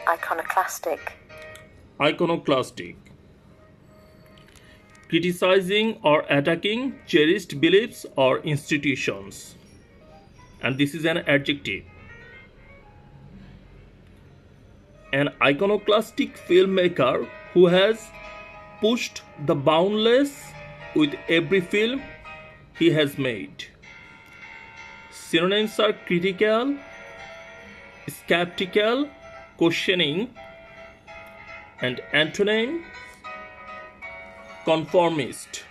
Iconoclastic. Iconoclastic. Criticizing or attacking cherished beliefs or institutions. And this is an adjective. An iconoclastic filmmaker who has pushed the boundless with every film he has made. Synonyms are critical, skeptical, questioning, and antonym conformist.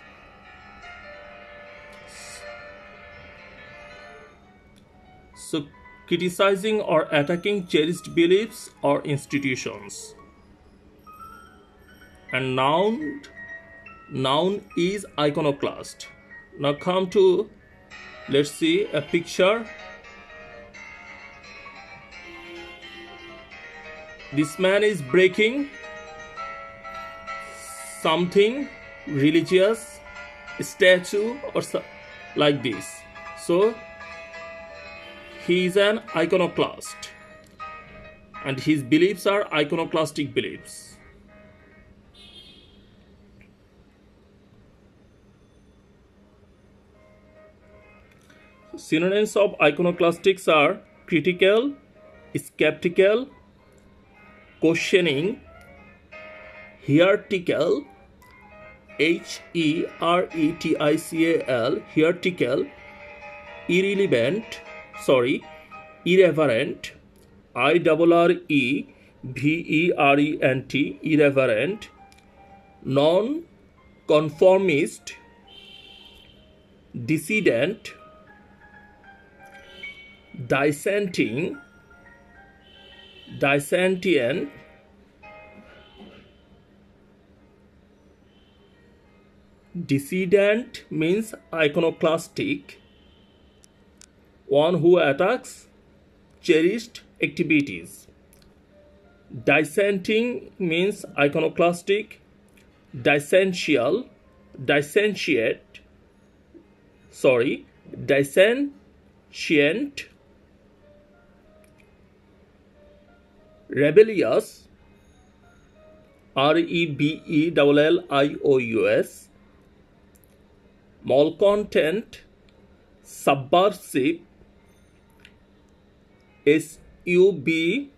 So, criticizing or attacking cherished beliefs or institutions. And noun is iconoclast. Now come to, let's see a picture. This man is breaking something religious, statue or like this. So he is an iconoclast and his beliefs are iconoclastic beliefs. Synonyms of iconoclastics are critical, skeptical, questioning, heretical, heretical, heretical, irrelevant, irreverent, irreverent, irreverent, non-conformist, dissident, dissentient, dissident means iconoclastic, one who attacks cherished activities. Dissenting means iconoclastic, dissentient, rebellious, rebellious, malcontent, subversive, subversive,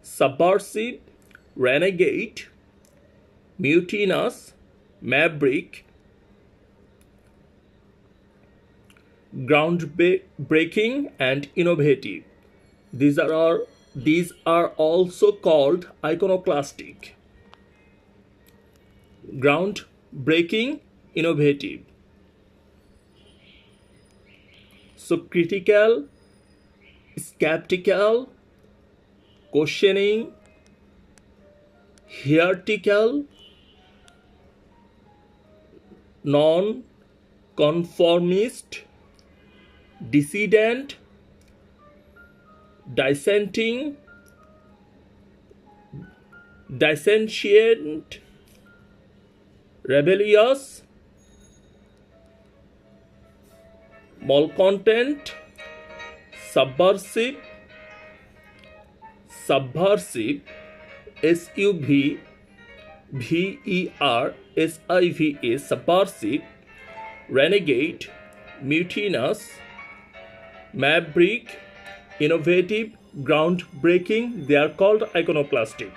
subversive, renegade, mutinous, maverick, groundbreaking and innovative. These are also called iconoclastic. Groundbreaking, innovative. So critical, skeptical, questioning, heretical, non-conformist, dissident, dissenting, dissentient, rebellious, malcontent, subversive, subversive, subversive, renegade, mutinous, maverick, innovative, groundbreaking. They are called iconoclastic.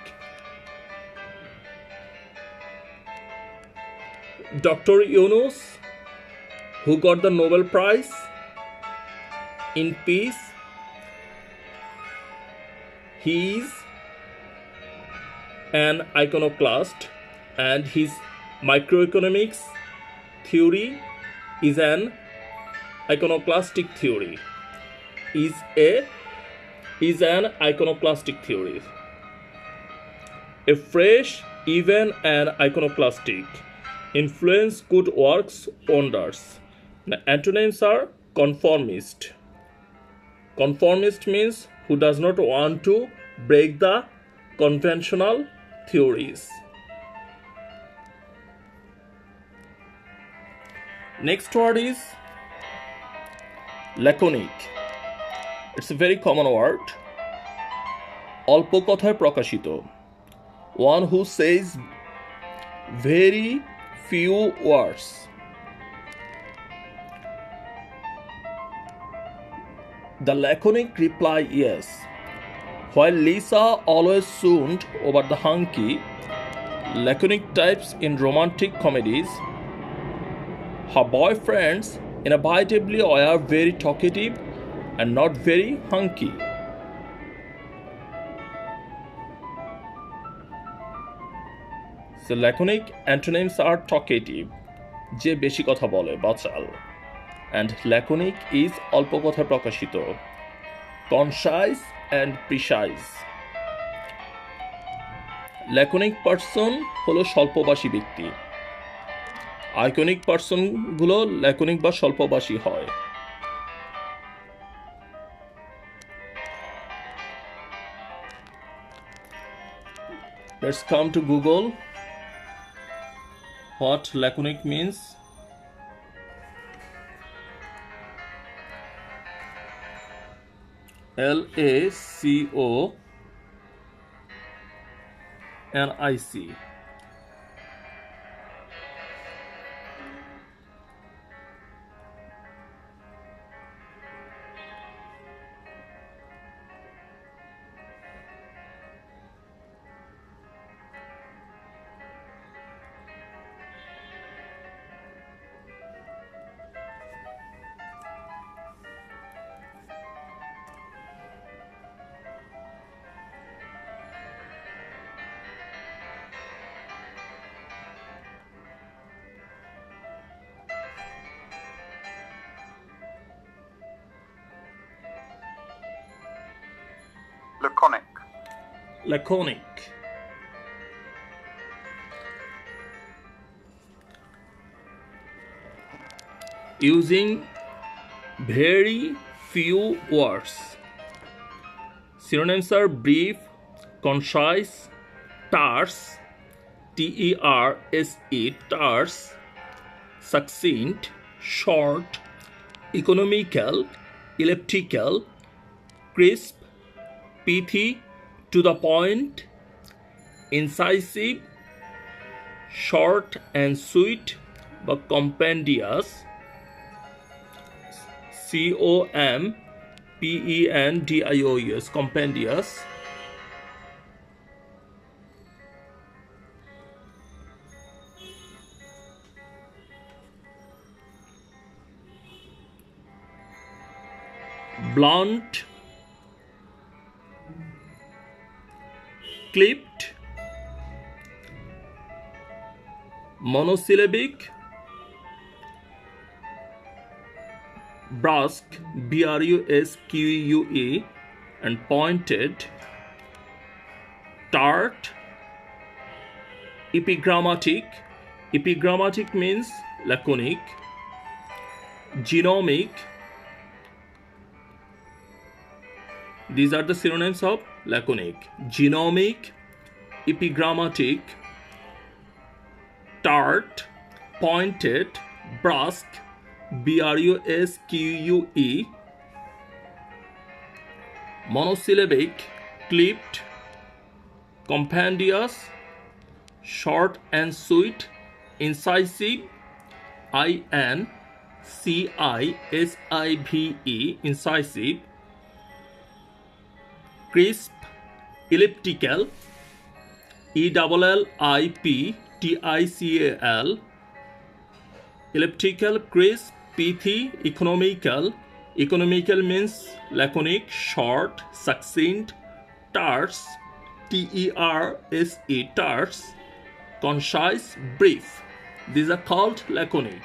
Dr. Yunus, who got the Nobel Prize in Peace, he is an iconoclast and his microeconomics theory is an iconoclastic theory. Is an iconoclastic theory. A fresh, even an iconoclastic. Influence good works wonders. The antonyms are conformist. Conformist means who does not want to break the conventional theories. Next word is laconic. It's a very common word. অল্প কথায় প্রকাশিত. One who says very few words. The laconic reply yes. While Lisa always swooned over the hunky, laconic types in romantic comedies, her boyfriends inevitably were very talkative and not very hunky. So laconic antonyms are talkative, যে বেশি কথা বলে, বাচাল, and laconic is অল্প কথায় প্রকাশিত, concise and precise. laconic person হলো স্বল্পভাষী ব্যক্তি. Iconic পার্সনগুলো laconic বা স্বল্পভাষী হয়. Let's come to Google what laconic means. LACONIC. Laconic. Using very few words. Synonyms are brief, concise, terse, T-E-R-S-E, terse, succinct, short, economical, elliptical, crisp, pithy, to the point, incisive, short and sweet, but compendious, C-O-M-P-E-N-D-I-O-U-S, compendious. Blunt, clipped, monosyllabic, brusque, B-R-U-S-Q-U-E, and pointed, tart, epigrammatic. Epigrammatic means laconic. Genomic. These are the synonyms of laconic. Genomic, epigrammatic, tart, pointed, brusque, B-R-U-S-Q-U-E, monosyllabic, clipped, compendious, short and sweet, incisive, I-N-C-I-S-I-V-E, incisive, crisp, elliptical, E-L-L-I-P-T-I-C-A-L, elliptical, crisp, pithy, economical. Economical means laconic, short, succinct, terse, T-E-R-S-E, terse, concise, brief. These are called laconic.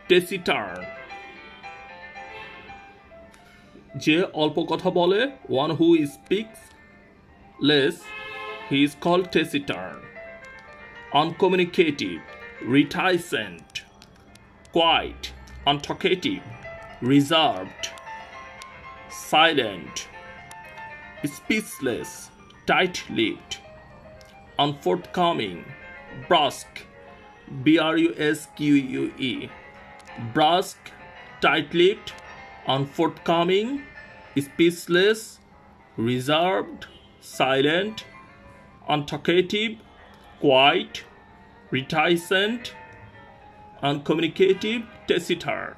Taciturn, যে অল্প কথা বলে, one who speaks less, he is called taciturn. Uncommunicative, reticent, quiet, untalkative, reserved, silent, speechless, tight-lipped, unforthcoming, brusque, B-R-U-S-Q-U-E, brusque, tight-lipped, unforthcoming, speechless, reserved, silent, untalkative, quiet, reticent, uncommunicative, taciturn.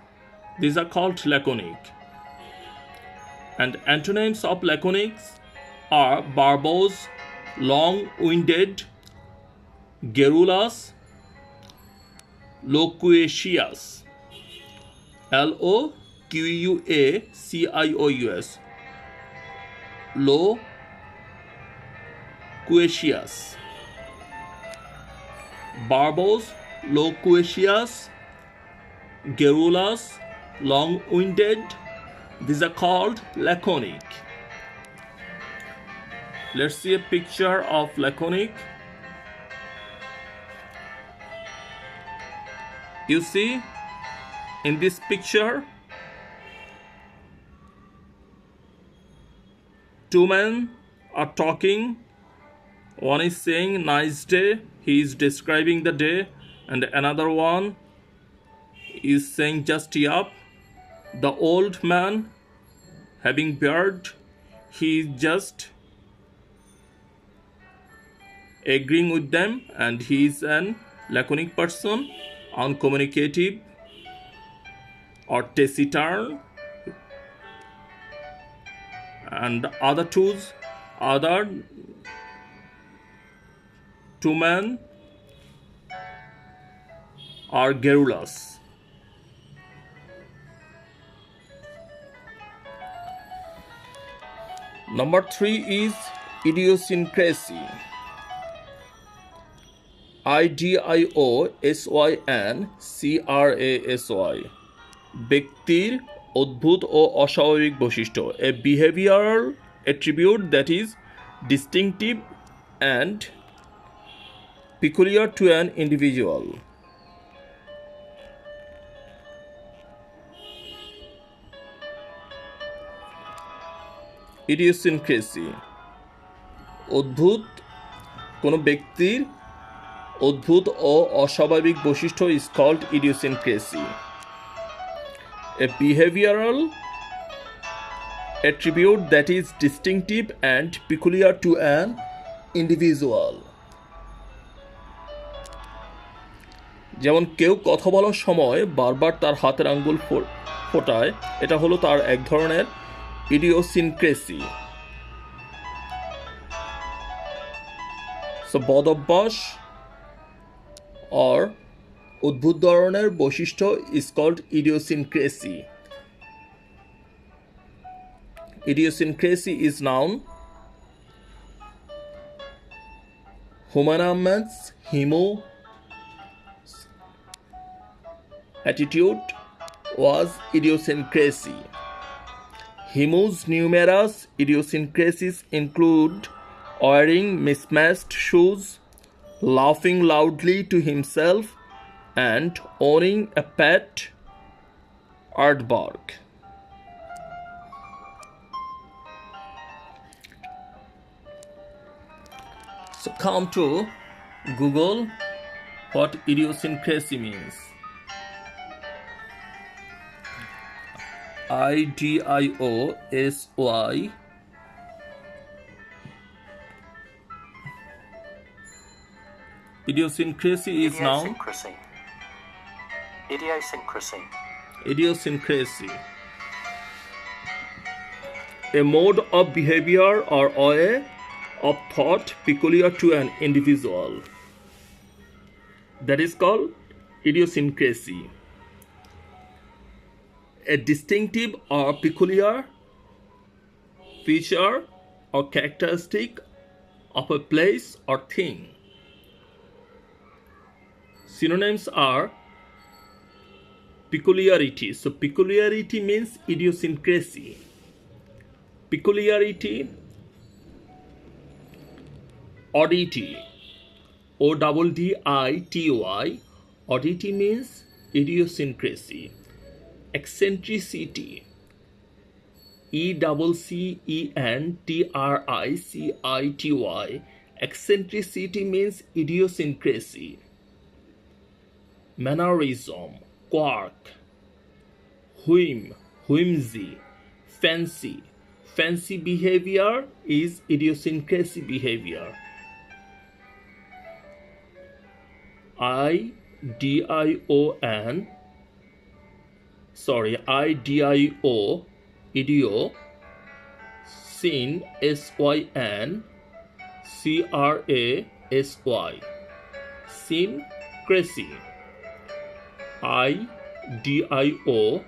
These are called laconic. And antonyms of laconics are verbose, long-winded, garrulous, loquacious. Loquacious. Loquacious. Verbose, loquacious, garrulous, long-winded. These are called laconic. Let's see a picture of laconic. You see, in this picture, two men are talking. One is saying nice day, he is describing the day, and another one is saying just yup. The old man having beard, he is just agreeing with them, and he is an laconic person, uncommunicative or taciturn. And other two men are garrulous. Number 3 is idiosyncrasy. idiosyncrasy, ব্যক্তির অদ্ভুত ও অস্বাভাবিক বৈশিষ্ট্য, a behavioral attribute that is distinctive and peculiar to an individual. Idiosyncrasy, অদ্ভুত কোনো ব্যক্তির অদ্ভুত ও অস্বাভাবিক বৈশিষ্ট্য is called idiosyncrasy. A behavioral attribute that is distinctive and peculiar to an individual. যেমন কেউ কথা বলার সময় বারবার তার হাতের আঙ্গুল ফোটায়, এটা হলো তার এক ধরনের idiosyncrasy. So বদ অভ্যাস or অদ্ভুত ধরনের বৈশিষ্ট্য is called idiosyncrasy. Idiosyncrasy is noun. Human's attitude was idiosyncrasy. Himu's numerous idiosyncrasies include wearing mismatched shoes, laughing loudly to himself, and owning a pet aardvark. So come to Google what idiosyncrasy means. IDIOSY idiosyncrasy is noun. Idiosyncrasy, a mode of behavior or way of thought peculiar to an individual. That is called idiosyncrasy. A distinctive or peculiar feature or characteristic of a place or thing. Synonyms are peculiarity. So peculiarity means idiosyncrasy. Peculiarity, oddity, ODDITY, oddity means idiosyncrasy. Eccentricity, ECCENTRICITY, eccentricity means idiosyncrasy. Mannerism, quirk, whim, whimsy, fancy. Fancy behavior is idiosyncrasy behavior. IDIO, idio, syn, SYN, CRASY, syncrasy. IDIO,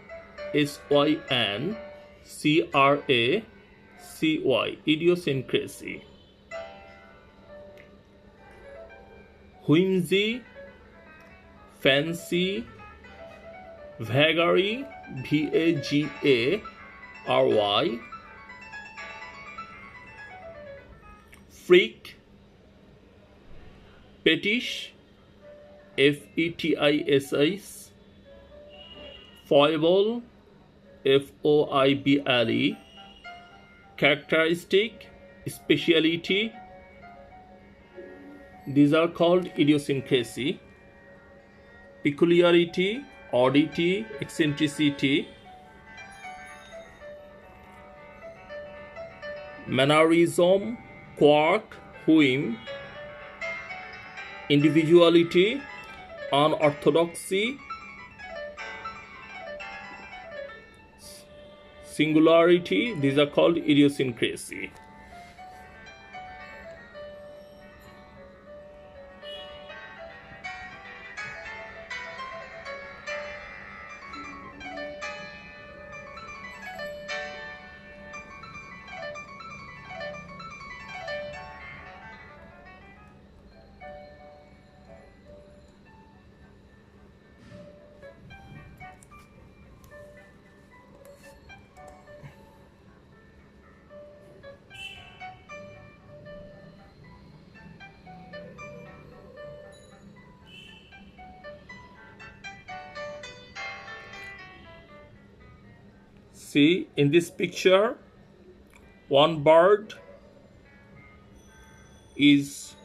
SYN, CRACY, idiosyncrasy. Whimsy, fancy, vagary, VAGARY, freak, fetish, FETISH, foible, FOIBLE, characteristic, speciality. These are called idiosyncrasy. Peculiarity, oddity, eccentricity. Mannerism, quirk, whim. Individuality, unorthodoxy. Singularity. These are called idiosyncrasy. See, in this picture, one bird is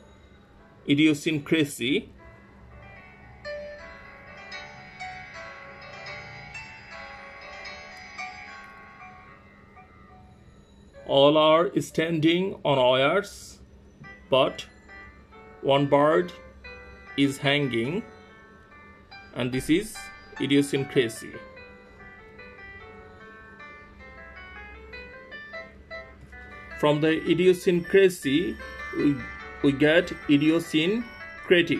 idiosyncrasy. All are standing on wires, but one bird is hanging, and this is idiosyncrasy. From the idiosyncrasy, we get idiosyncratic.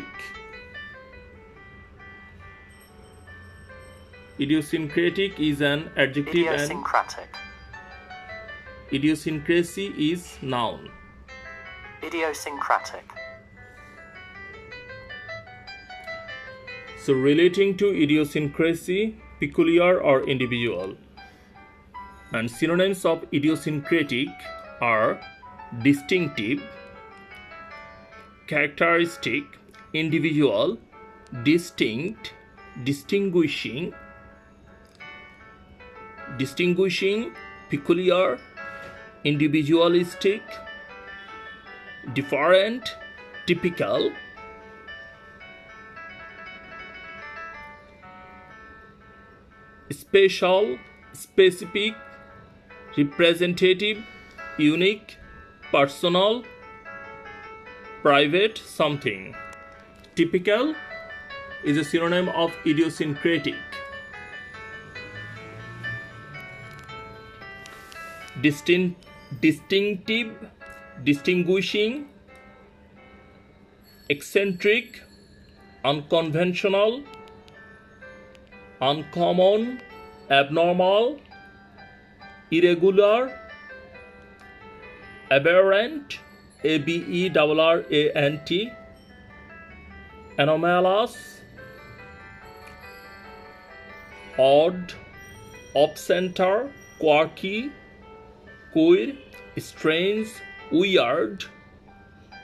Idiosyncratic is an adjective idiosyncratic. And idiosyncrasy is noun. Idiosyncratic. So relating to idiosyncrasy, peculiar or individual. And synonyms of idiosyncratic are distinctive, characteristic, individual, distinct, distinguishing, peculiar, individualistic, different, typical. Special, specific, representative, unique, personal, private, something. Typical is a synonym of idiosyncratic. Distinctive, distinguishing, eccentric, unconventional, uncommon, abnormal, irregular, aberrant, ABERRANT, anomalous, odd, off-center, quirky, queer, strange, weird.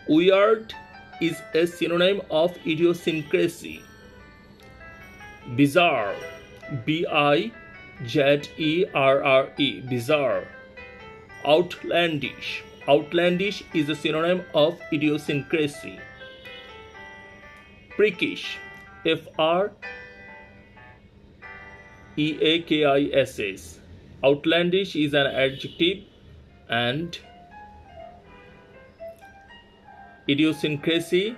Weird is a synonym of idiosyncrasy. Bizarre, BIZERRE, bizarre. Outlandish, outlandish is a synonym of idiosyncrasy. Freakish, FREAKISH, Outlandish is an adjective and idiosyncrasy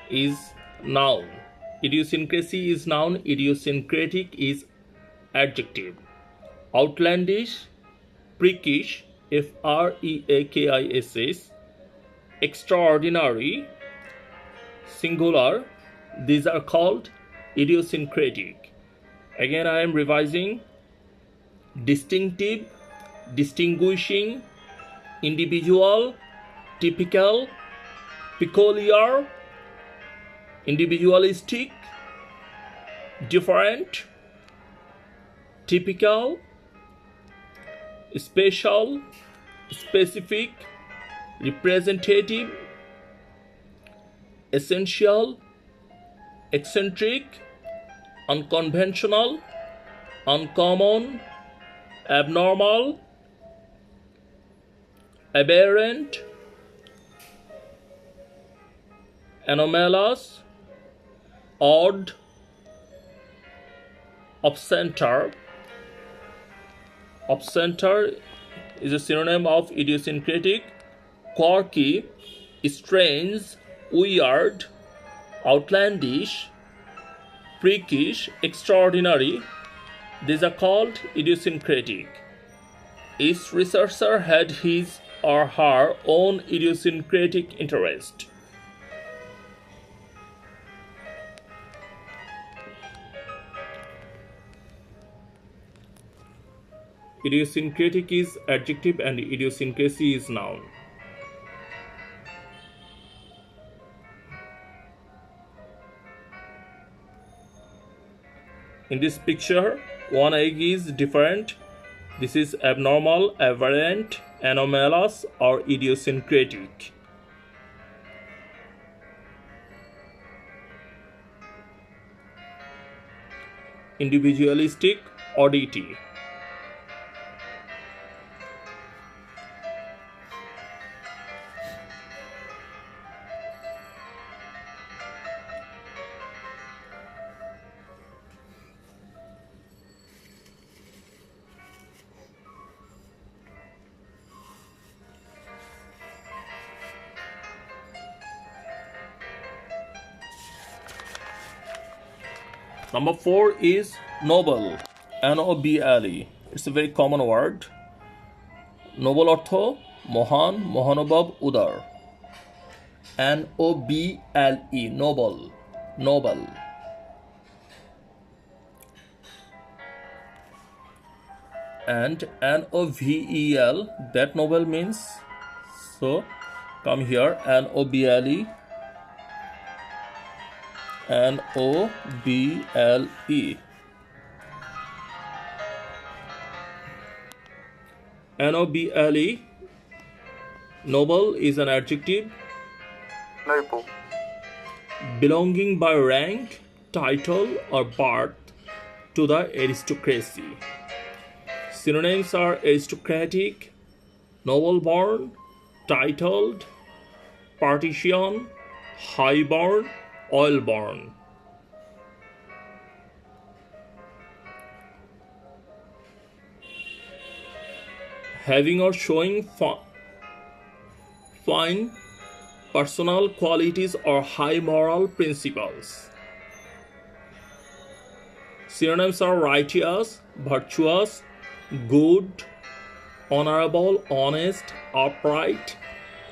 is noun. Idiosyncrasy is noun, idiosyncratic is adjective. Outlandish, freakish, freakish, extraordinary, singular, these are called idiosyncratic. Again, I am revising: distinctive, distinguishing, individual, typical, peculiar, individualistic, different, typical, special, specific, representative, essential, eccentric, unconventional, uncommon, abnormal, aberrant, anomalous, odd, off-center. Off-center is a synonym of idiosyncratic. Quirky, strange, weird, outlandish, freakish, extraordinary, these are called idiosyncratic. Each researcher had his or her own idiosyncratic interest. Idiosyncratic is adjective and idiosyncrasy is noun. In this picture, one egg is different. This is abnormal, aberrant, anomalous, or idiosyncratic. Individualistic, oddity. Number 4 is noble, N-O-B-L-E. It's a very common word. Noble অর্থ মহান, মহানুভব, উদার. N-O-B-L-E, noble, noble. And N-O-V-E-L, that noble means, so come here, N-O-B-L-E, N-O-B-L-E. N-O-B-L-E, noble is an adjective. Noble. Belonging by rank, title, or birth to the aristocracy. Synonyms are aristocratic, noble-born, titled, patrician, high-born, oil-born. Having or showing fine personal qualities or high moral principles. Synonyms are righteous, virtuous, good, honorable, honest, upright,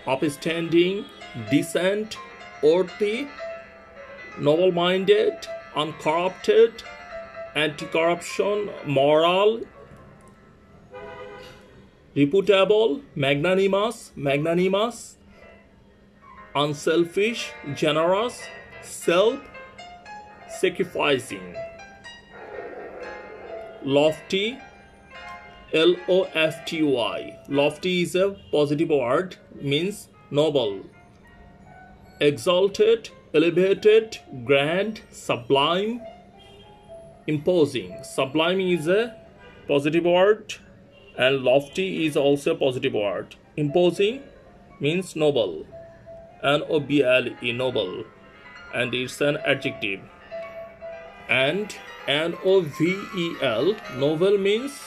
upstanding, decent, worthy, noble-minded, uncorrupted, anti-corruption, moral, reputable, magnanimous, unselfish, generous, self-sacrificing. Lofty, L-O-F-T-Y. Lofty is a positive word, means noble. Exalted, elevated, grand, sublime, imposing. Sublime is a positive word and lofty is also a positive word. Imposing means noble. N-O-B-L-E, noble, and it's an adjective. And N-O-V-E-L, novel means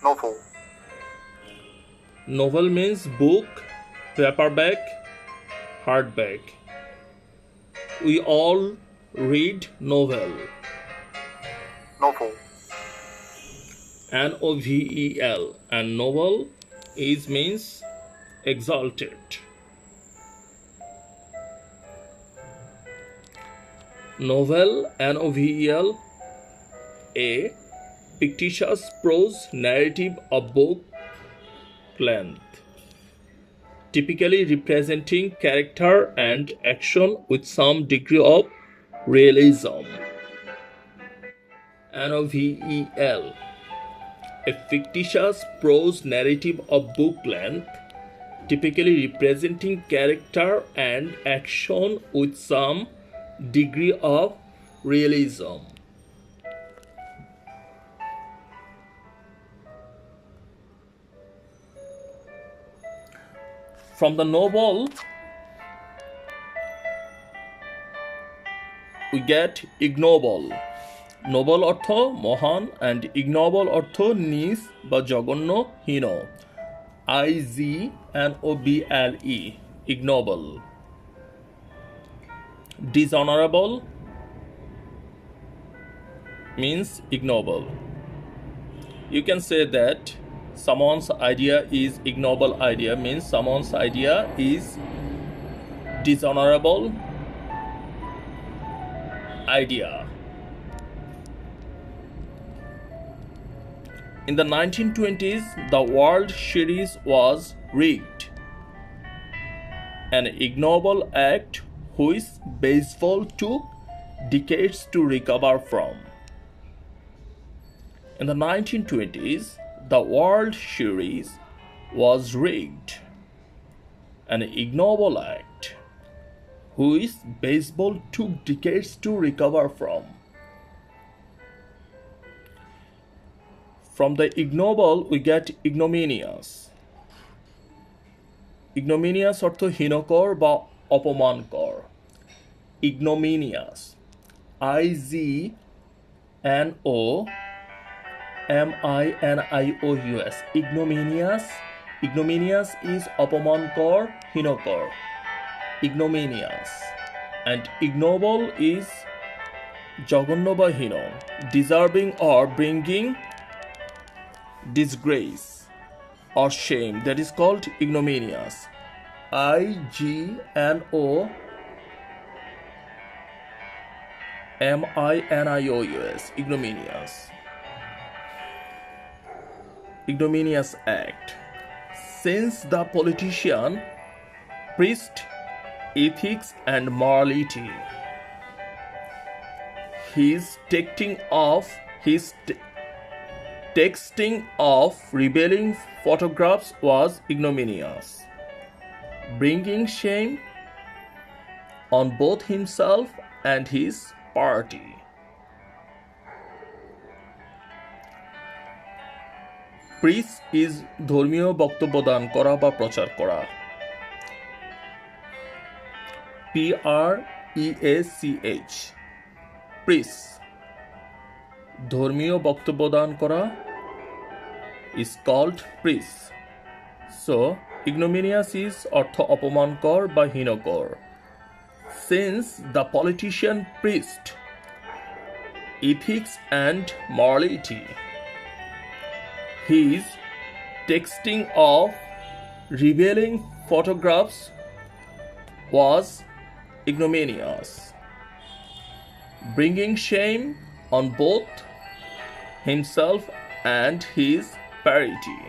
novel, Novel means book, paperback, hardback. We all read novel. novel, Novel, and novel is means exalted. Novel, novel, a fictitious prose narrative of book length, typically representing character and action with some degree of realism. Novel, a fictitious prose narrative of book length, typically representing character and action with some degree of realism. From the novel, we get ignoble. Noble অর্থ মহান and ignoble অর্থ নিচ বা জঘন্য হীন. IGNOBLE, ignoble. Dishonorable means ignoble. You can say that someone's idea is ignoble idea, means someone's idea is dishonorable idea. In the 1920s, the World Series was rigged, an ignoble act which baseball took decades to recover from. In the 1920s, the World Series was rigged, an ignoble act which baseball took decades to recover from. From the ignoble, we get ignominious. Ignominious অর্থ হীনকর বা অপমানকর. Ignominious. IGNOMINIOUS. Ignominious. Ignominious is অপমানকর, হীনকর. Ignominious. And ignoble is জঘন্য বা হীন. Deserving or bringing disgrace or shame, that is called ignominious. IGNOMINIOUS, ignominious. Ignominious act. Since the politician preached ethics and morality, his texting of revealing photographs was ignominious, bringing shame on both himself and his party. Preach is ধর্মীয় বক্তব্য দান করা বা প্রচার করা. PREACH, preach, ধর্মীয় বক্তব্য দান করা is called preach. So ignominious is অর্থ অপমানকর বা হীনকর. Since the politician preached ethics and morality, his texting of revealing photographs was ignominious, bringing shame on both himself and his party.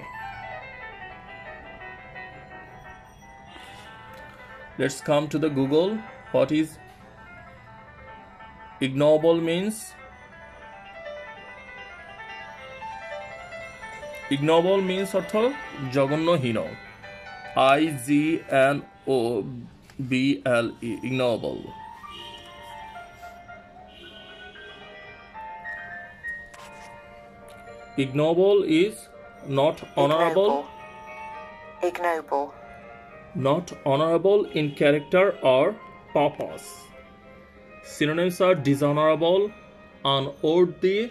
Let's come to the Google. What is ignoble means? Ignoble means অর্থ জঘন্য হীন. IGNOBLE, ignoble. Ignoble is not honorable. ignoble, Not honorable in character or purpose. Synonyms are dishonorable, unworthy,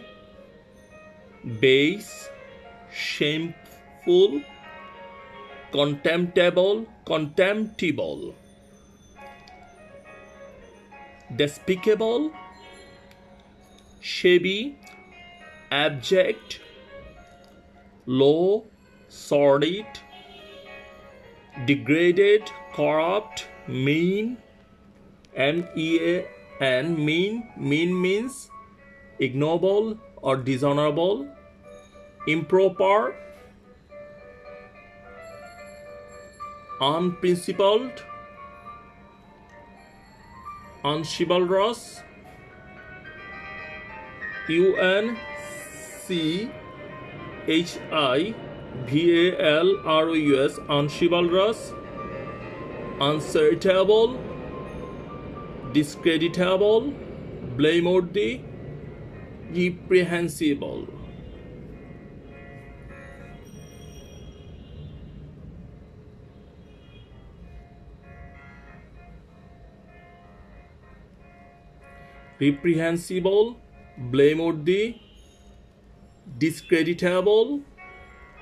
base, shameful, contemptible, despicable, shabby, abject, low, sordid, degraded, corrupt, mean, mean. Mean means ignoble or dishonorable, improper, unprincipled, unchivalrous, unchivalrous, unchivalrous, uncharitable, discreditable, blameworthy, reprehensible. Reprehensible, blameworthy, discreditable,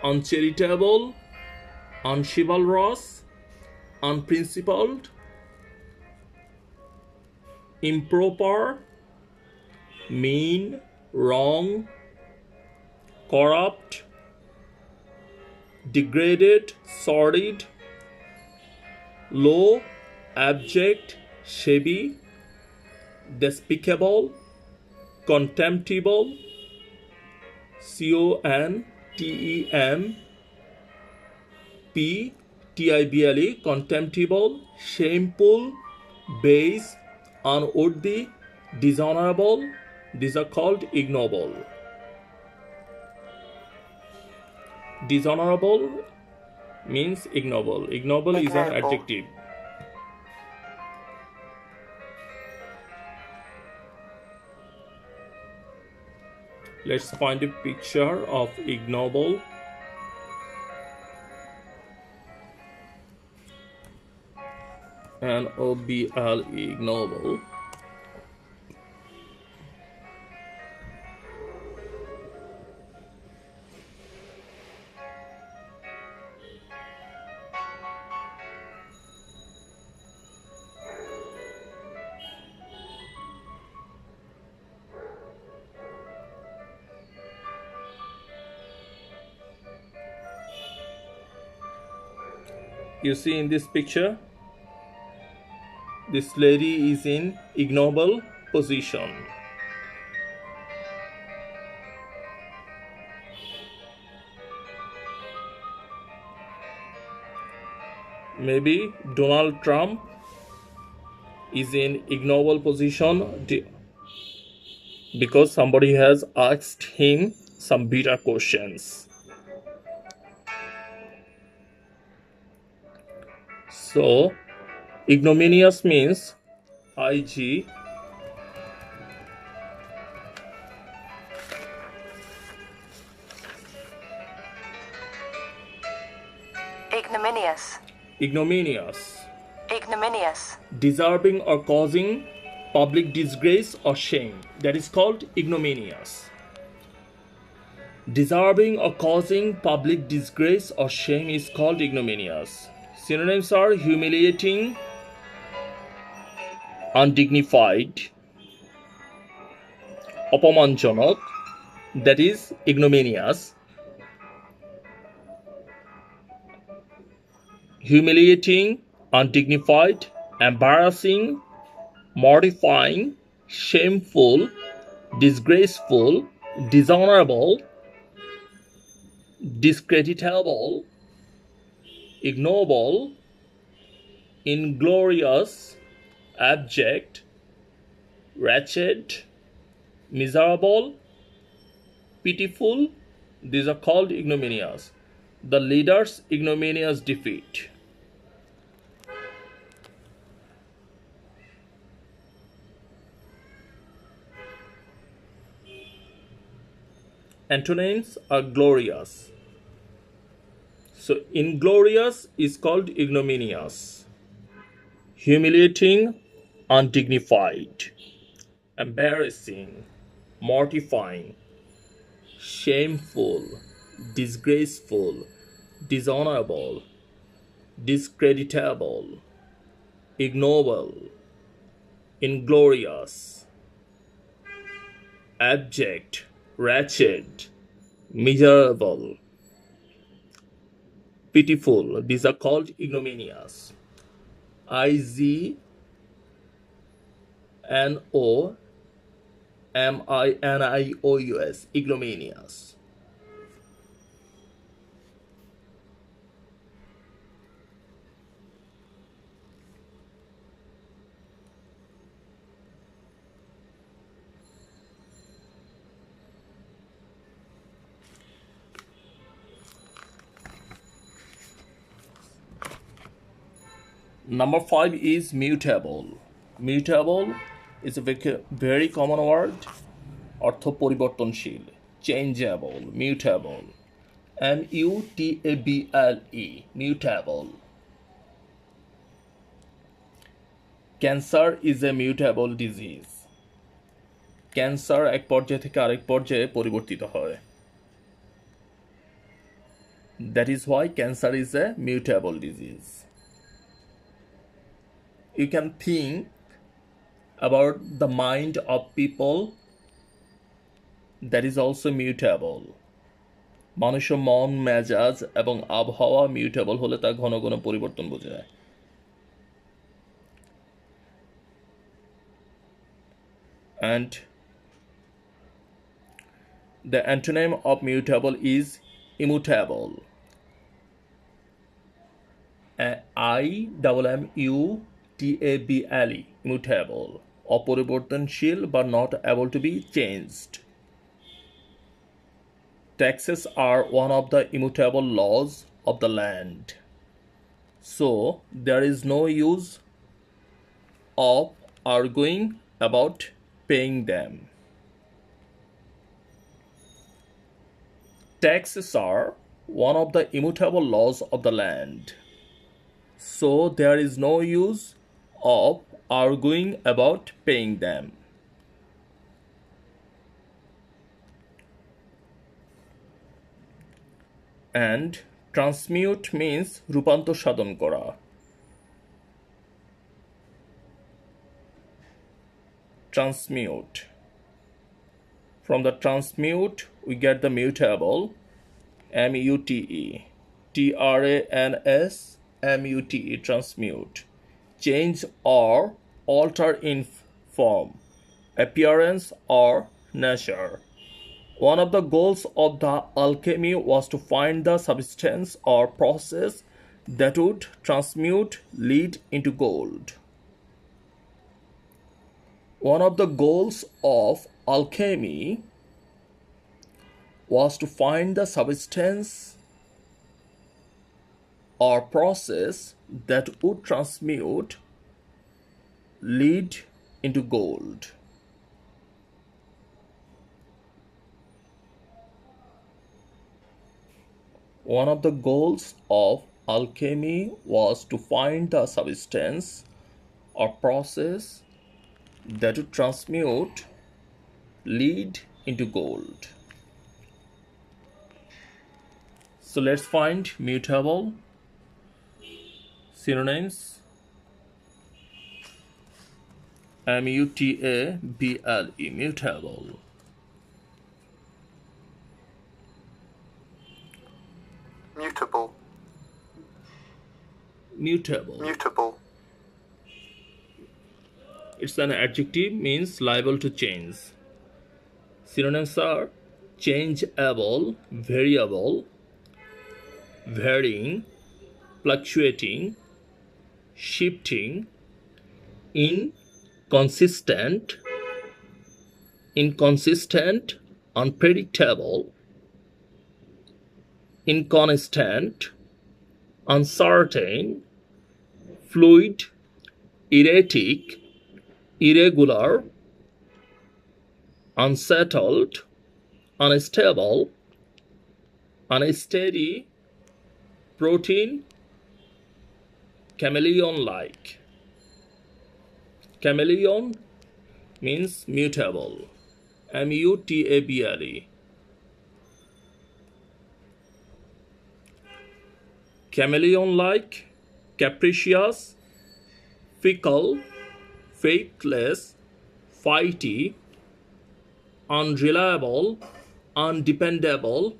uncharitable, unchivalrous, unprincipled, improper, mean, wrong, corrupt, degraded, sordid, low, abject, shabby, despicable, contemptible, contemptible, contemptible, shameful, base, unworthy, dishonorable. These are called ignoble. Dishonorable means ignoble. Ignoble is an adjective. Let's find a picture of ignoble. N-O-B-L, ignoble. You see in this picture, this lady is in ignoble position. Maybe Donald Trump is in ignoble position because somebody has asked him some bitter questions. So, ignominious means IG. Ignominious. Ignominious. Ignominious. Deserving or causing public disgrace or shame. That is called ignominious. Deserving or causing public disgrace or shame is called ignominious. Synonyms are humiliating, undignified, অপমানজনক, that is ignominious. Humiliating, undignified, embarrassing, mortifying, shameful, disgraceful, dishonorable, discreditable, ignoble, inglorious, abject, wretched, miserable, pitiful. These are called ignominious. The leader's ignominious defeat. Antonyms are glorious. So inglorious is called ignominious. Humiliating, undignified, embarrassing, mortifying, shameful, disgraceful, dishonorable, discreditable, ignoble, inglorious, abject, wretched, miserable, pitiful. These are called ignominious. Ignominious, ignominious. Number 5 is mutable. Mutable is a very common word. অর্থ পরিবর্তনশীল, changeable, mutable. M-U-T-A-B-L-E, mutable. Cancer is a mutable disease. Cancer এক পর্যায় থেকে আরেক পর্যায়ে পরিবর্তিত হয়. That is why cancer is a mutable disease. You can think about the mind of people that is also mutable. মানুষের মন, মেজাজ এবং আবহাওয়া মিউটেবল হলে তা ঘন ঘন পরিবর্তন বোঝায়. And the antonym of mutable is immutable. I-M-M-U-T-A-B-L-E, immutable. অপরিবর্তনশীল but not able to be changed. Taxes are one of the immutable laws of the land. So there is no use of arguing about paying them. Taxes are one of the immutable laws of the land. So there is no use of arguing about paying them. And transmute means রূপান্তর সাধন করা. Transmute. From the transmute we get the mutable, M-U-T-E. T-R-A-N-S-M-U-T-E, transmute. Change or alter in form, appearance or nature. One of the goals of the alchemy was to find the substance or process that would transmute lead into gold. One of the goals of alchemy was to find the substance or process that would transmute lead into gold. One of the goals of alchemy was to find the substance or process that would transmute lead into gold. So let's find mutable. Synonyms: M-U-T-A-B-L-E, mutable. Mutable. Mutable. Mutable. It's an adjective, means liable to change. Synonyms are changeable, variable, varying, fluctuating, shifting, inconsistent, unpredictable, inconstant, uncertain, fluid, erratic, irregular, unsettled, unstable, unsteady, protein, chameleon-like. Chameleon means mutable. M-U-T-A-B-L-E. chameleon-like, capricious, fickle, faithless, flighty, unreliable, undependable,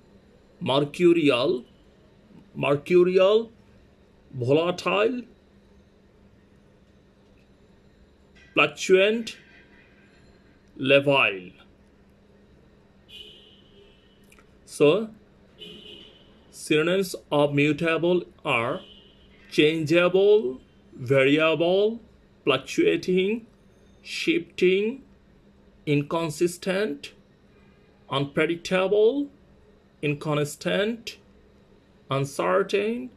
mercurial, volatile, fluctuant, labile. So, synonyms of mutable are changeable, variable, fluctuating, shifting, inconsistent, unpredictable, inconstant, uncertain,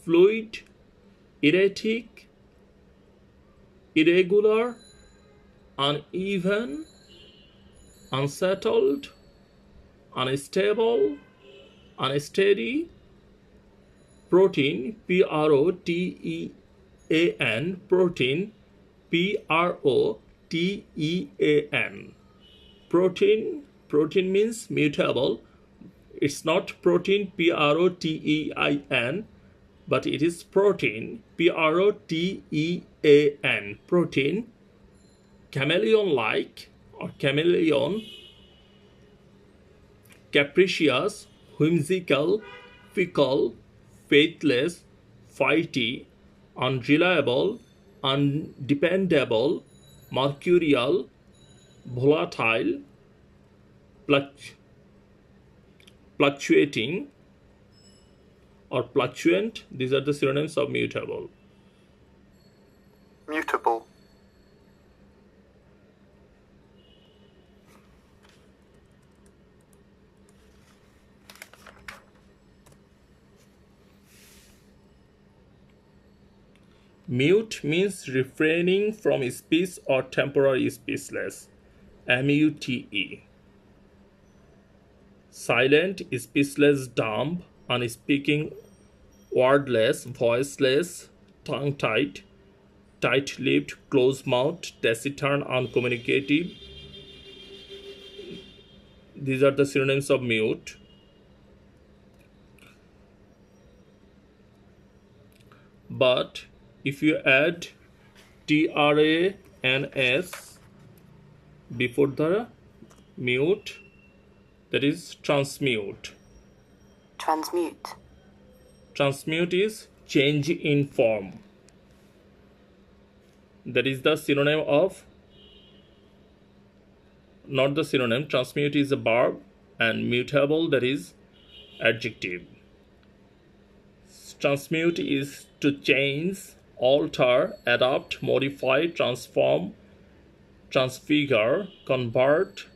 fluid, erratic, irregular, uneven, unsettled, unstable, unsteady. Protein, P-R-O-T-E-A-N, protein, P-R-O-T-E-A-N. Protein means mutable. It's not protein, P-R-O-T-E-I-N, but it is protein, P-R-O-T-E-A-N, protein. Chameleon-like or chameleon, capricious, whimsical, fickle, faithless, flighty, unreliable, undependable, mercurial, volatile, fluctuating, or fluctuant. These are the synonyms of mutable. Mutable. Mute means refraining from speech or temporary speechless. M-U-T-E. Silent, speechless, dumb, unspeaking, wordless, voiceless, tongue-tied, tight-lipped, close-mouthed, taciturn, uncommunicative. These are the synonyms of mute. But if you add TRANS before the mute, that is transmute. Transmute. Transmute is change in form. That is the synonym of, not the synonym, transmute is a verb, and mutable, that is adjective. Transmute is to change, alter, adapt, modify, transform, transfigure, convert,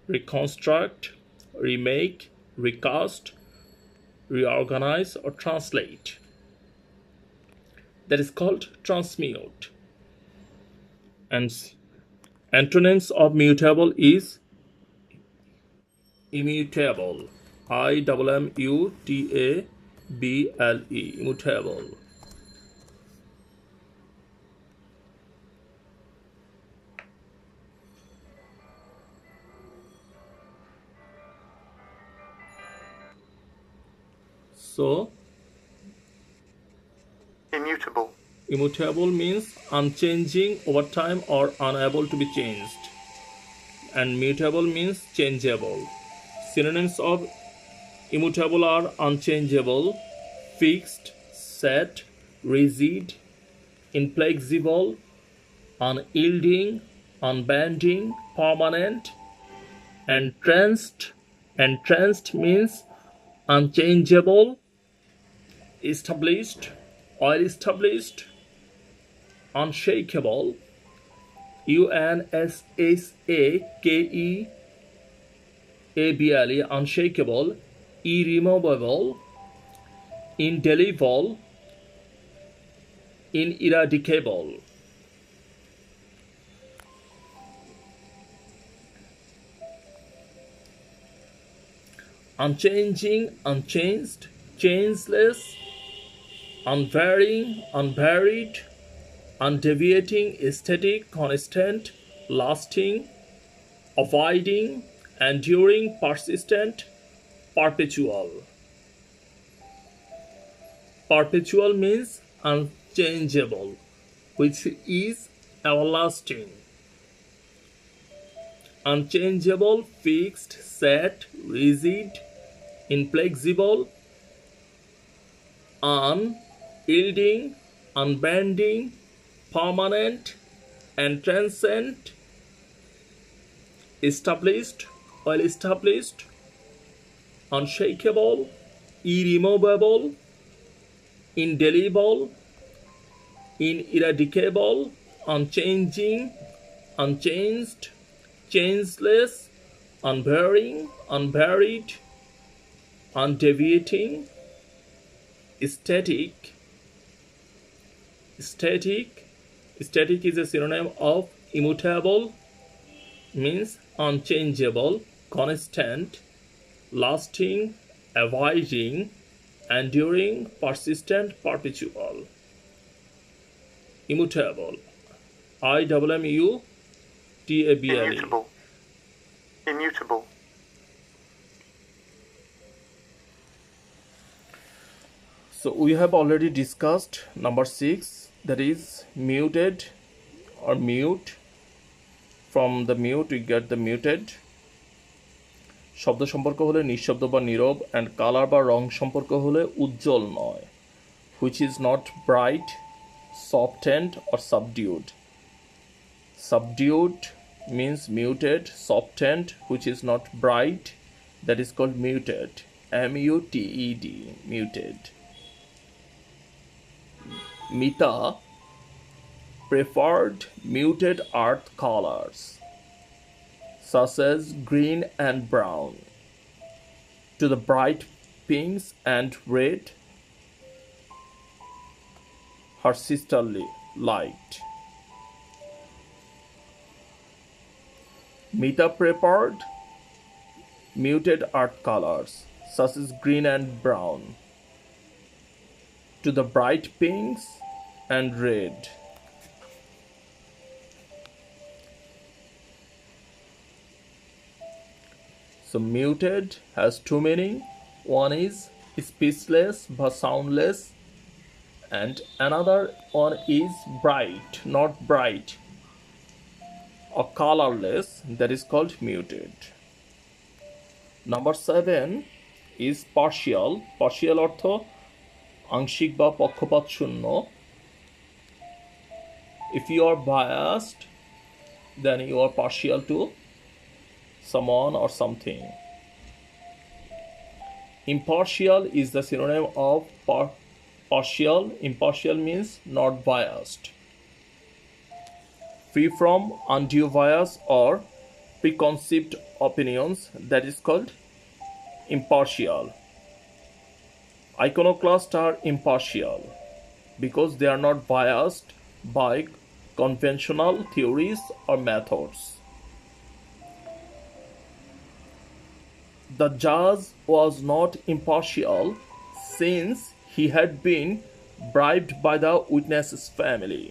reconstruct, remake, recast, reorganize, or translate. That is called transmute. And antonyms of mutable is immutable. I-M-M-U-T-A-B-L-E. Immutable. So, Immutable. immutable means unchanging over time or unable to be changed. And mutable means changeable. Synonyms of immutable are unchangeable, fixed, set, rigid, inflexible, unyielding, unbending, permanent. Entranced. Entranced means unchangeable, established, well established, unshakable, UNSSAKEABLE, unshakable, irremovable, indelible, ineradicable. Unchanging, unchanged, changeless, unvarying, unvaried, undeviating, static, constant, lasting, abiding, enduring, persistent, perpetual. Perpetual means unchangeable, which is everlasting. Unchangeable, fixed, set, rigid, inflexible, unyielding, unbending, permanent, and transcendent, established, well established, unshakable, irremovable, indelible, ineradicable, unchanging, unchanged, changeless, unvarying, unvaried, undeviating, static. Static is a synonym of immutable, means unchangeable, constant, lasting, abiding, enduring, persistent, perpetual. Immutable. IMMUTABLE. Immutable. Immutable. So we have already discussed number 6, that is muted or mute. From the mute we get the muted. শব্দ সম্পর্ক হলে নিঃশব্দ বা নীরব, and colour বা রং সম্পর্ক হলে উজ্জ্বল নয়, which is not bright, softened or subdued. Subdued means muted, softened, which is not bright, that is called muted. MUTED, muted. Mita preferred muted earth colors such as green and brown to the bright pinks and red her sister liked. Mita preferred muted earth colors such as green and brown to the bright pinks and red. So muted has two meaning. One is speechless but soundless, and another one is bright, not bright, or colorless, that is called muted. Number 7 is partial. Partial অর্থ আংশিক বা পক্ষপাত শূন্য. If you are biased, then you are partial to someone or something. Impartial is the synonym of partial. Impartial means not biased. Free from undue bias or preconceived opinions, that is called impartial. Iconoclasts are impartial because they are not biased by conventional theories or methods. The judge was not impartial since he had been bribed by the witness's family.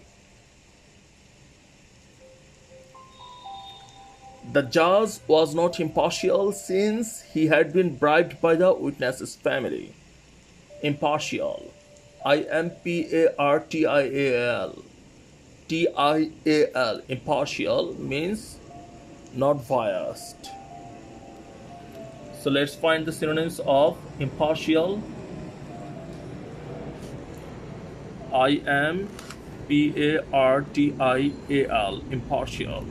The judge was not impartial since he had been bribed by the witness's family. Impartial. IMPARTIAL. TIAL. Impartial means not biased. So let's find the synonyms of impartial. IMPARTIAL. Impartial.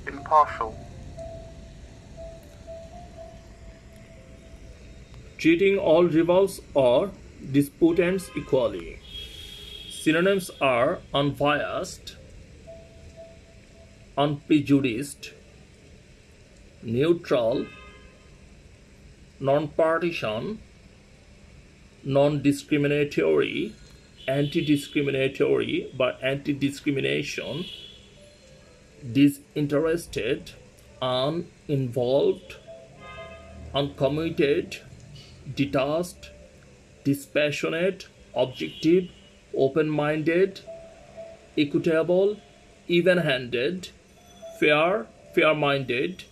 Impartial. Treating all rivals or disputants equally. Synonyms are unbiased, unprejudiced, neutral, non-partisan, non-discriminatory, anti-discriminatory by anti-discrimination, disinterested, uninvolved, uncommitted, detached, dispassionate, objective, open-minded, equitable, even-handed, fair, fair-minded,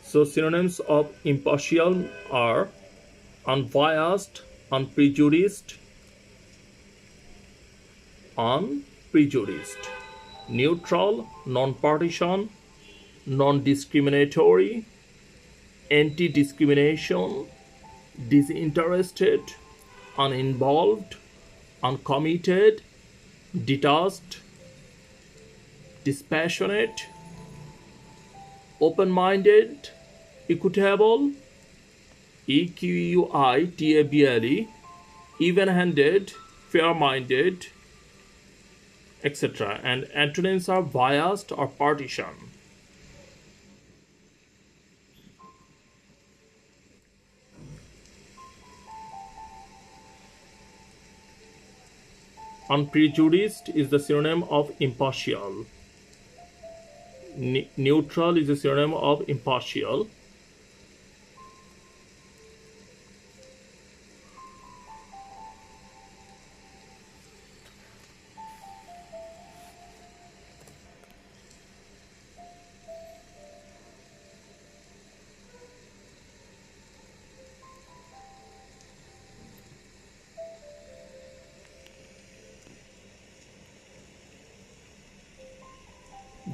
so synonyms of impartial are unbiased, unprejudiced, neutral, non-partisan, non-discriminatory, anti-discrimination, disinterested, uninvolved, uncommitted, detached, dispassionate, open-minded, equitable, equitable, even-handed, fair-minded, etc. And antonyms are biased or partisan. Unprejudiced is the synonym of impartial. Neutral is a synonym of impartial.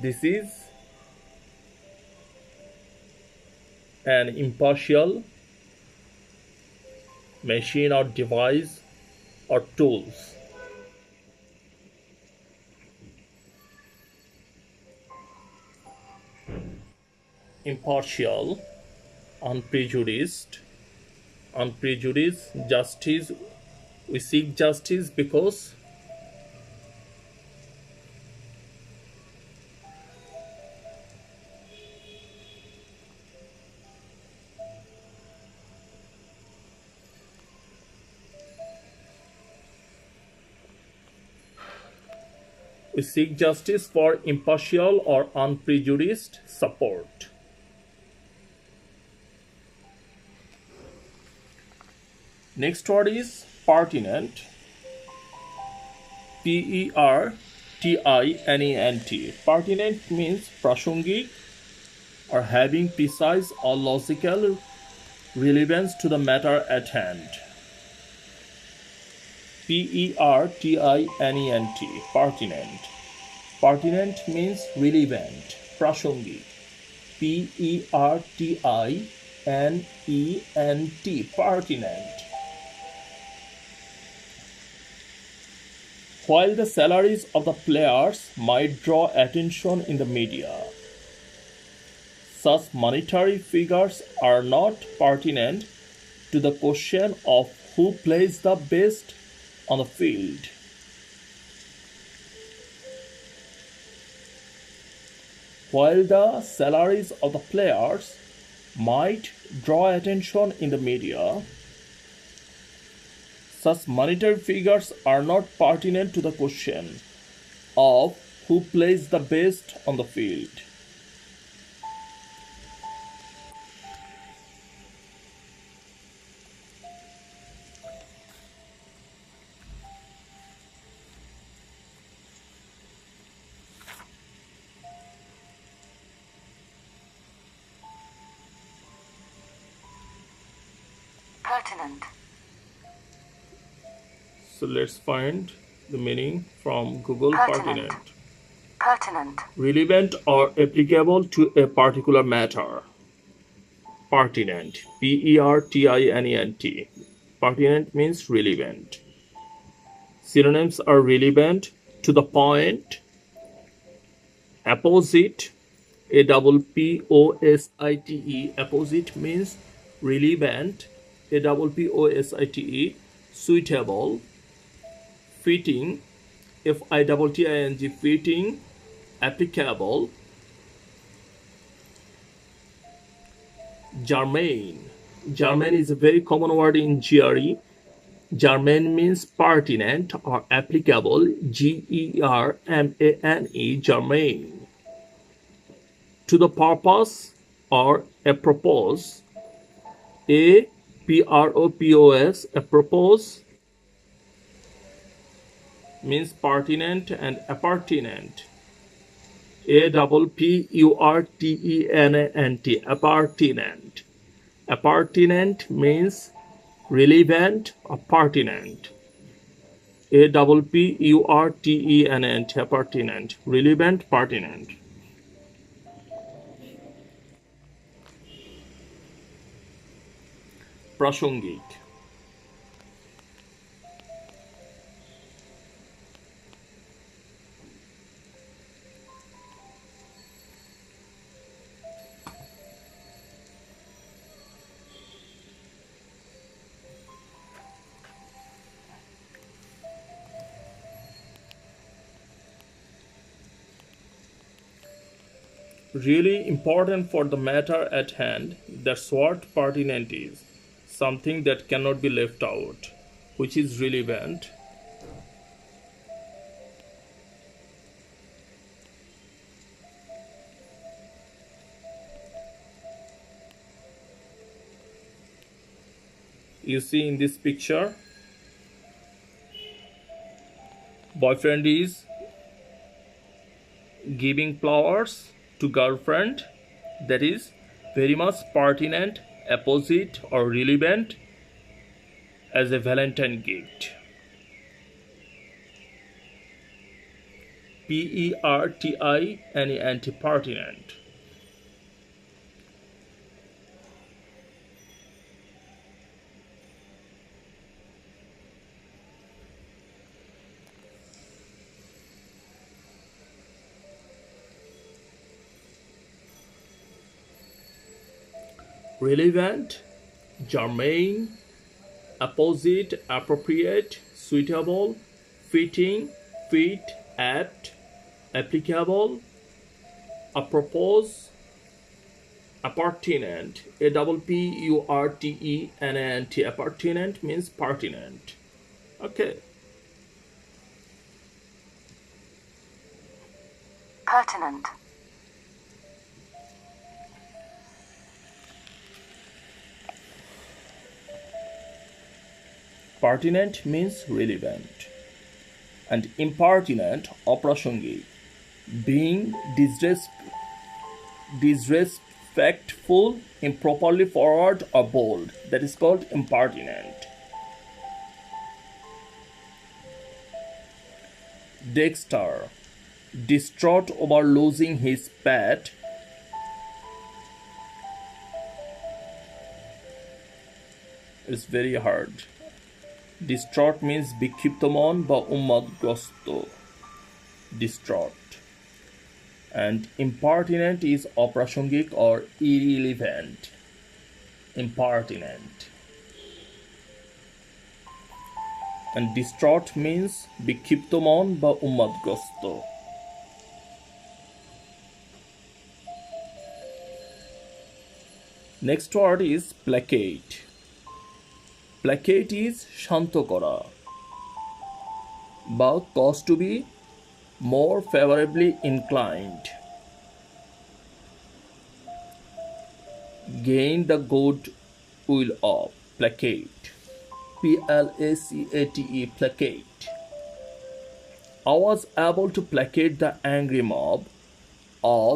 This is an impartial machine or device or tools. Impartial, unprejudiced, justice. We seek justice because we seek justice for impartial or unprejudiced support. Next word is pertinent. Pertinent. Pertinent means prasangik or having precise or logical relevance to the matter at hand. Pertinent. Pertinent. Pertinent means relevant, prasangik. Pertinent. Pertinent. While the salaries of the players might draw attention in the media, such monetary figures are not pertinent to the question of who plays the best on the field. While the salaries of the players might draw attention in the media, such monetary figures are not pertinent to the question of who plays the best on the field. Pertinent. So let's find the meaning from Google. Pertinent. Pertinent. Relevant or applicable to a particular matter. Pertinent. Pertinent. Pertinent means relevant. Synonyms are relevant, to the point, apposite, apposite. Apposite means relevant, apposite. Suitable, fitting, fitting, fitting, applicable. Germane. Germane is a very common word in GRE. Germane means pertinent or applicable. Germane. Germane. to the purpose or apropos. Apropos, apropos means pertinent and appertinent. Appertenant, appertinent. Appertinent means relevant or pertinent. Appertenant, appertinent, relevant, pertinent. প্রাসঙ্গিক really important for the matter at hand. That's what pertinent is. Something that cannot be left out, which is relevant. You see in this picture, boyfriend is giving flowers to girlfriend. That is very much pertinent, apposite or relevant as a Valentine gift. Pertinent, pertinent. Relevant, germane, apposite, appropriate, suitable, fitting, fit, apt, applicable, apropos, appertinent. Appertenant, appertinent means pertinent. Okay. Pertinent. Pertinent means relevant, and impertinent, অপ্রাসঙ্গিক, being disrespectful, improperly forward or bold. That is called impertinent. Dexter, distraught over losing his pet. It's very hard. Distraught means বিক্ষিপ্ত মন বা উন্মাদগ্রস্ত. Distraught. And impertinent is অপ্রাসঙ্গিক or irrelevant. Impertinent. And distraught means বিক্ষিপ্ত মন বা উন্মাদগ্রস্ত. Next word is placate. Placate is শান্ত করা বা cause to be more favorably inclined. Gain the good will of. Placate. Placate, placate. I was able to placate the angry mob of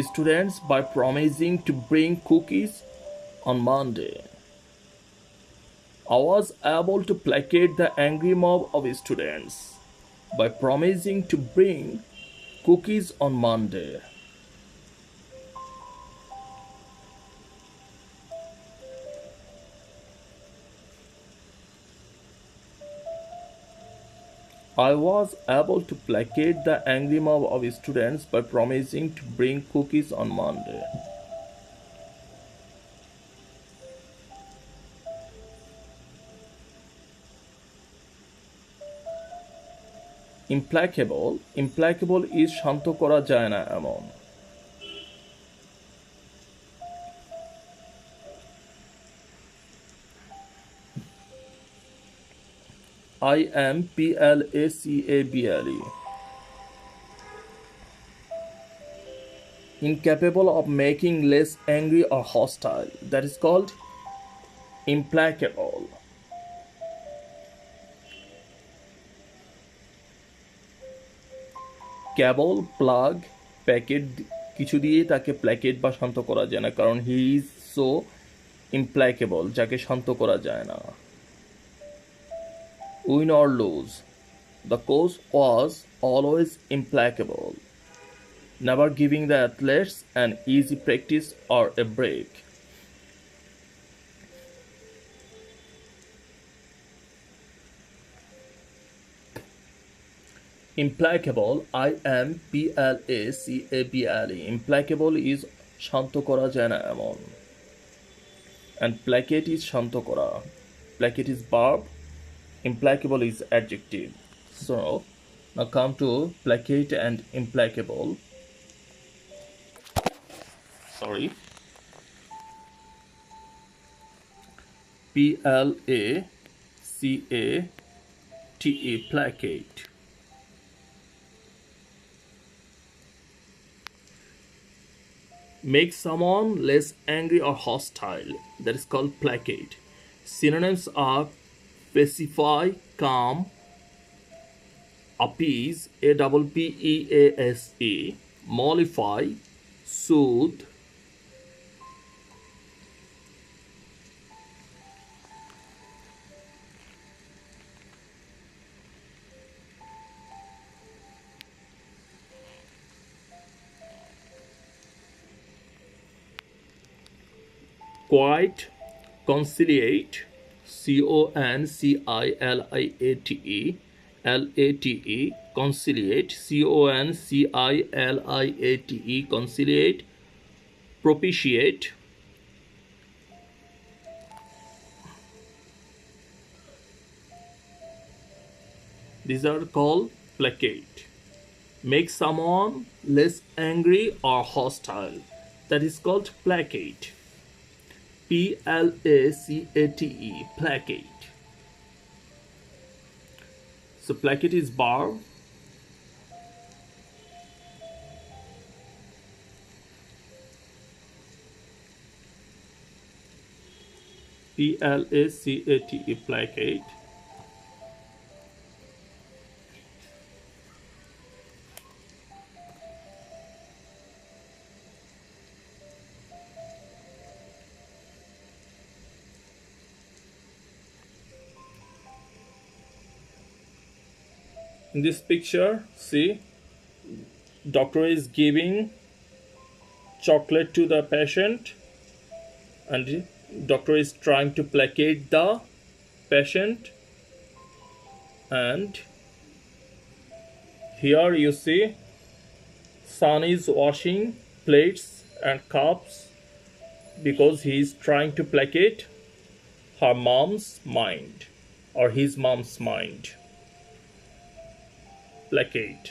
students by promising to bring cookies on Monday. I was able to placate the angry mob of students by promising to bring cookies on Monday. I was able to placate the angry mob of students by promising to bring cookies on Monday. Implacable. Implacable is শান্ত করা যায় না এমন. Implacable. incapable of making less angry or hostile. That is called implacable. Cable plug packet কিছু দিয়ে তাকে placate বা শান্ত করা যায় না, কারণ হি ইজ সো ইমপ্ল্যাকেবল, যাকে শান্ত করা যায় না। Win or lose, the coach was always implacable, never giving the athletes an easy practice or a break. Implacable, implacable. Implacable is শান্ত করা যায় না এমন, and placate is শান্ত করা. Placate is verb, implacable is adjective. So now come to placate and implacable. Sorry. Placate, placate. Make someone less angry or hostile. That is called placate. Synonyms are pacify, calm, appease, appease, mollify, soothe, quiet, conciliate, conciliate, conciliate, conciliate, propitiate, these are called placate. Make someone less angry or hostile, that is called placate. Placate, placate. So placate is verb. Placate, placate. In this picture, see, doctor is giving chocolate to the patient, and doctor is trying to placate the patient. And here you see son is washing plates and cups because he is trying to placate her mom's mind or his mom's mind. Placate.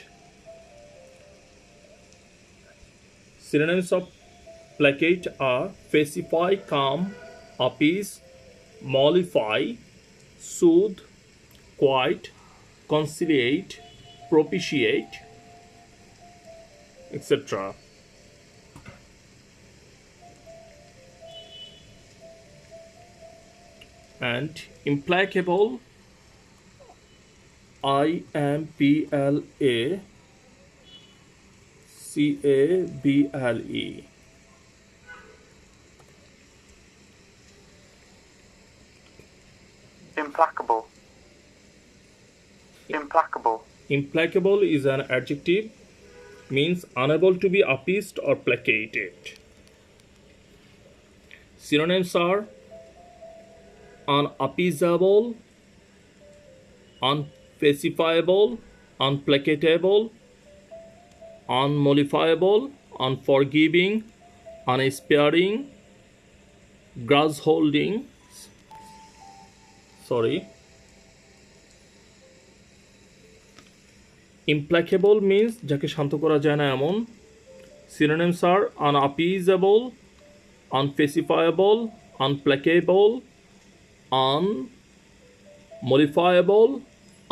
Synonyms of placate are pacify, calm, appease, mollify, soothe, quiet, conciliate, propitiate, etc. And implacable, implacable. Implacable. Implacable. Implacable is an adjective, means unable to be appeased or placated. Synonyms are unappeasable, unpacifiable, unplacatable, unmollifiable, unforgiving, unsparing, grudge holding. Implacable means যাকে শান্ত করা যায় না এমন. Synonyms are unappeasable, unpacifiable, unplacable, unmollifiable,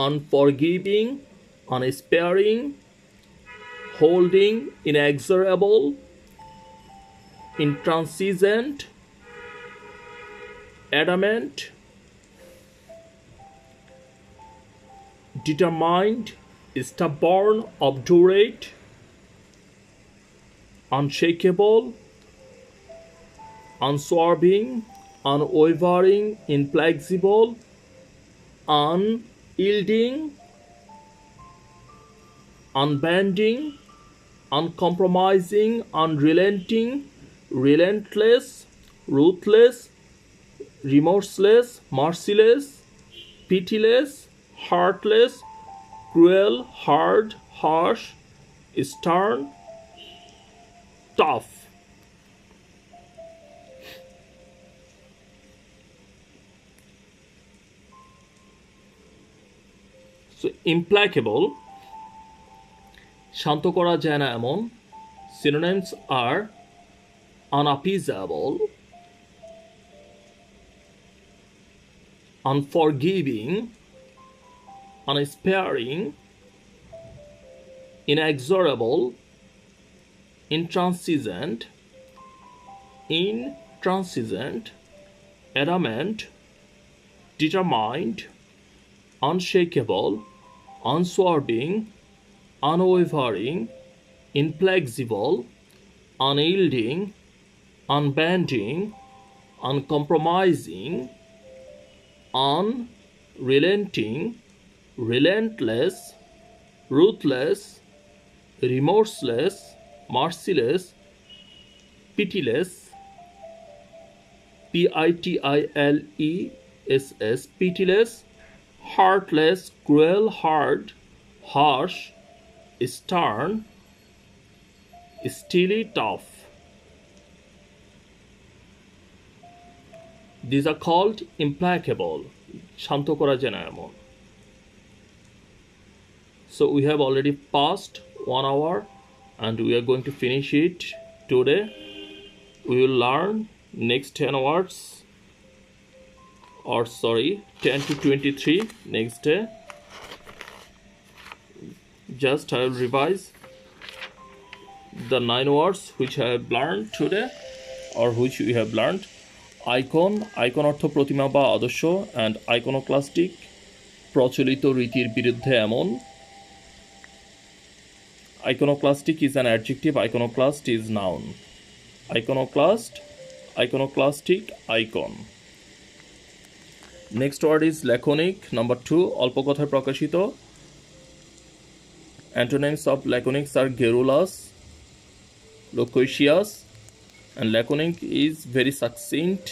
unforgiving, unsparing, holding, inexorable, intransigent, adamant, determined, stubborn, obdurate, unshakable, unswerving, unwavering, inflexible, unyielding, unbending, uncompromising, unrelenting, relentless, ruthless, remorseless, merciless, pitiless, heartless, cruel, hard, harsh, stern, tough. So implacable, শান্ত করা যায় না এমন. Synonyms are unappeasable, unforgiving, unsparing, inexorable, intransigent, adamant, determined, unshakable, unswerving, unwavering, inflexible, unyielding, unbending, uncompromising, unrelenting, relentless, ruthless, remorseless, merciless, pitiless, pitiless, pitiless, heartless, cruel, hard, harsh, stern, steely, tough. These are called implacable. শান্ত করা যায় না এমন. So we have already passed 1 hour and we are going to finish it today. We will learn next 10 words, or sorry, 10 to 23 next day. Just I will revise the 9 words which I have learned today, or which we have learned. Icon অর্থ প্রতিমা বা আদর্শ, and iconoclastic প্রচলিত রীতির বিরুদ্ধে এমন. Iconoclastic is an adjective, iconoclast is noun. Iconoclast, iconoclastic, icon. Next word is laconic. Number 2, অল্প কথায় প্রকাশিত. Antonyms of laconics are garrulous, loquacious, and laconic is very succinct,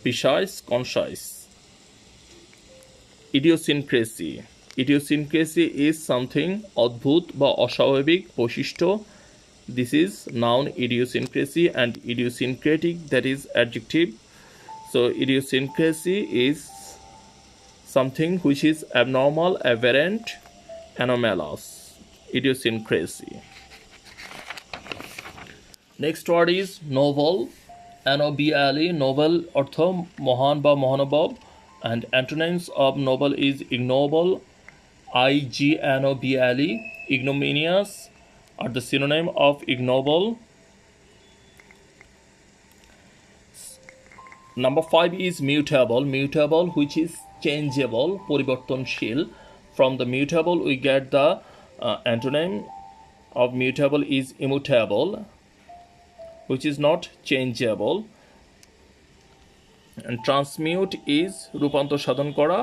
precise, concise. Idiosyncrasy. Idiosyncrasy is something অদ্ভুত বা অস্বাভাবিক বৈশিষ্ট্য. This is noun idiosyncrasy, and idiosyncratic, that is adjective. So idiosyncrasy is something which is abnormal, aberrant, anomalous. Idiosyncrasy. Next word is noble. N-O-B-L-E. Noble অর্থ মহান বা মহানুভব, and antonyms of noble is ignoble. I-G-N-O-B-L-E. Ignominious are the synonym of ignoble. Number 5 is mutable. Mutable, which is changeable, পরিবর্তনশীল. From the mutable we get the antonym of mutable is immutable, which is not changeable. And transmute is রূপান্তর সাধন করা.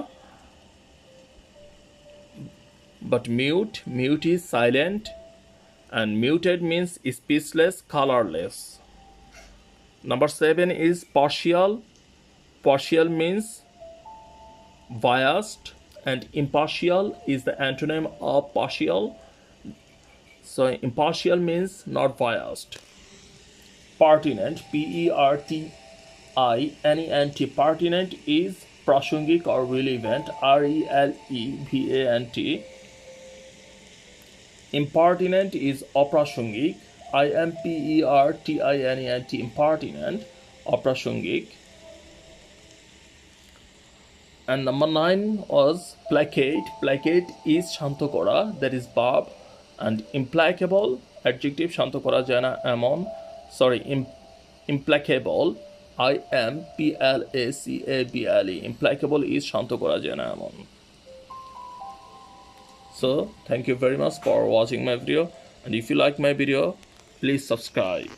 But mute is silent, and muted means speechless, colorless. Number 7 is partial. Partial means biased, and impartial is the antonym of partial. So impartial means not biased. Pertinent, P-E-R-T-I-N-E-N-T. Pertinent is prasangik or relevant, R-E-L-E-V-A-N-T. Impertinent is aprasangik, I-M-P-E-R-T-I-N-E-N-T. Impertinent, aprasangik. And number 9 was placate. Placate is শান্ত করা, that is verb. And implacable, adjective, শান্ত করা যায় না এমন. Sorry, implacable, IMPLACABLE, implacable is শান্ত করা যায় না এমন. So thank you very much for watching my video, and if you like my video, please subscribe.